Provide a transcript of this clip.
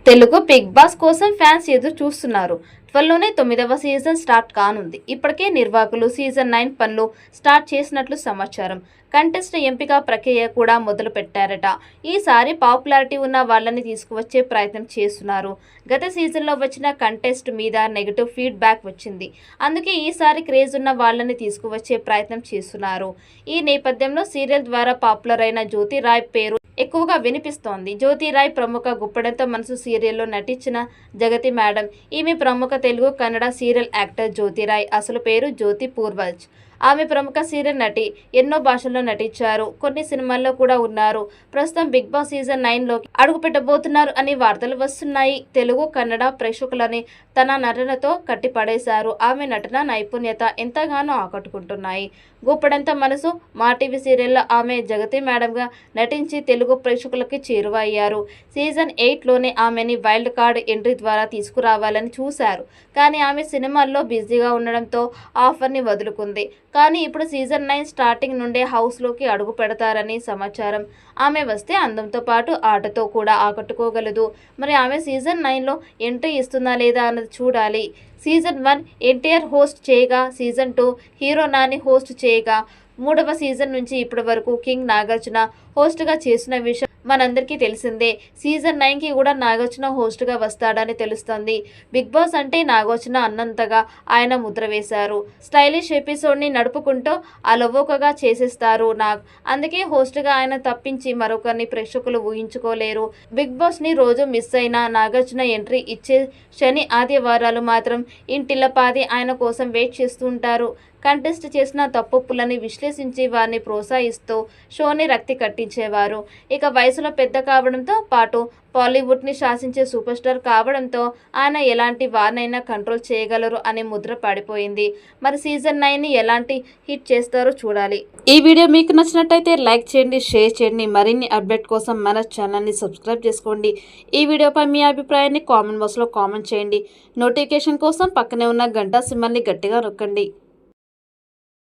Telugu big boss కోసం fans ఎదురు చూస్తున్నారు. త్వరలోనే 9వ సీజన్ స్టార్ట్ కానుంది. ఇప్పటికే నిర్వాహకులు సీజన్ 9 పనులు స్టార్ట్ చేసినట్లు సమాచారం. కంటెస్ట్ ఎంపిక ప్రక్రియ కూడా మొదలు పెట్టారట. ఈసారి పాపులారిటీ ఉన్న వాళ్ళని తీసుకువచ్చే ప్రయత్నం చేస్తున్నారు. గత సీజన్లో వచ్చిన కంటెస్ట్ మీద నెగిటివ్ ఫీడ్బ్యాక్ వచ్చింది. అందుకే ఈసారి క్రేజ్ ఉన్న వాళ్ళని తీసుకువచ్చే ప్రయత్నం చేస్తున్నారు. ఈ నేపథ్యంలో సీరియల్ ద్వారా పాపులర్ అయిన జ్యోతి రాయ్ పేరు ఎక్కువగా వినిపిస్తోంది. జ్యోతి రాయ్ ప్రముఖ గుప్పడంతో మనసు సీరియల్లో నటించిన జగతి మేడం. ఈమె ప్రముఖ తెలుగు కన్నడ సీరియల్ యాక్టర్ జ్యోతి రాయ్. అసలు పేరు జ్యోతి పూర్వజ్. ఆమె ప్రముఖ సీరియల్ నటి. ఎన్నో భాషల్లో నటించారు. కొన్ని సినిమాల్లో కూడా ఉన్నారు. ప్రస్తుతం బిగ్ బాస్ సీజన్ 9లోకి అడుగుపెట్టబోతున్నారు అని వార్తలు వస్తున్నాయి. తెలుగు కన్నడ ప్రేక్షకులని తన నటనతో కట్టిపడేశారు. ఆమె నటన నైపుణ్యత ఎంతగానో ఆకట్టుకుంటున్నాయి. గుప్పడంత మనసు మా టీవీ సీరియల్లో ఆమె జగతి మేడంగా నటించి తెలుగు ప్రేక్షకులకి చేరువయ్యారు. సీజన్ 8లోనే ఆమెని వైల్డ్ కార్డ్ ఎంట్రీ ద్వారా తీసుకురావాలని చూశారు. కానీ ఆమె సినిమాల్లో బిజీగా ఉండడంతో ఆఫర్ని వదులుకుంది. కానీ ఇప్పుడు సీజన్ 9 స్టార్టింగ్ నుండే హౌస్లోకి అడుగు పెడతారని సమాచారం. ఆమె వస్తే అందంతో పాటు ఆటతో కూడా ఆకట్టుకోగలదు. మరి ఆమె సీజన్ 9లో ఎంట్రీ ఇస్తుందా లేదా అన్నది చూడాలి. సీజన్ 1 ఎన్టీఆర్ హోస్ట్ చేయగా, సీజన్ 2 హీరో నాని హోస్ట్ చేయగా, 3వ సీజన్ నుంచి ఇప్పటి వరకు కింగ్ నాగార్జున హోస్ట్గా చేసిన విషయం మనందరికీ తెలిసిందే. సీజన్ 9కి కూడా నాగార్జున హోస్ట్గా వస్తాడని తెలుస్తోంది. బిగ్ బాస్ అంటే నాగార్జున అన్నంతగా ఆయన ముద్ర వేశారు. స్టైలిష్ ఎపిసోడ్ని నడుపుకుంటూ అలవోకగా చేసేస్తారు నాగ్. అందుకే హోస్ట్గా ఆయన తప్పించి మరొకరిని ప్రేక్షకులు ఊహించుకోలేరు. బిగ్ బాస్ని రోజు మిస్ అయినా నాగార్జున ఎంట్రీ ఇచ్చే శని ఆదివారాలు మాత్రం ఇంటిల్లపాది ఆయన కోసం వెయిట్ చేస్తూ ఉంటారు. కంటెస్ట్ చేసిన తప్పులని విశ్లేషించి వారిని ప్రోత్సహిస్తూ షోని రక్తి కట్టించేవారు. ఇక వయసులో పెద్ద కావడంతో పాటు బాలీవుడ్ని శాసించే సూపర్ స్టార్ కావడంతో ఆయన ఎలాంటి వారినైనా కంట్రోల్ చేయగలరు అనే ముద్ర పడిపోయింది. మరి సీజన్ 9ని ఎలాంటి హిట్ చేస్తారో చూడాలి. ఈ వీడియో మీకు నచ్చినట్టయితే లైక్ చేయండి, షేర్ చేయండి. మరిన్ని అప్డేట్ కోసం మన ఛానల్ని సబ్స్క్రైబ్ చేసుకోండి. ఈ వీడియోపై మీ అభిప్రాయాన్ని కామెంట్ బాక్స్లో కామెంట్ చేయండి. నోటిఫికేషన్ కోసం పక్కనే ఉన్న గంట సింబల్ని గట్టిగా నొక్కండి.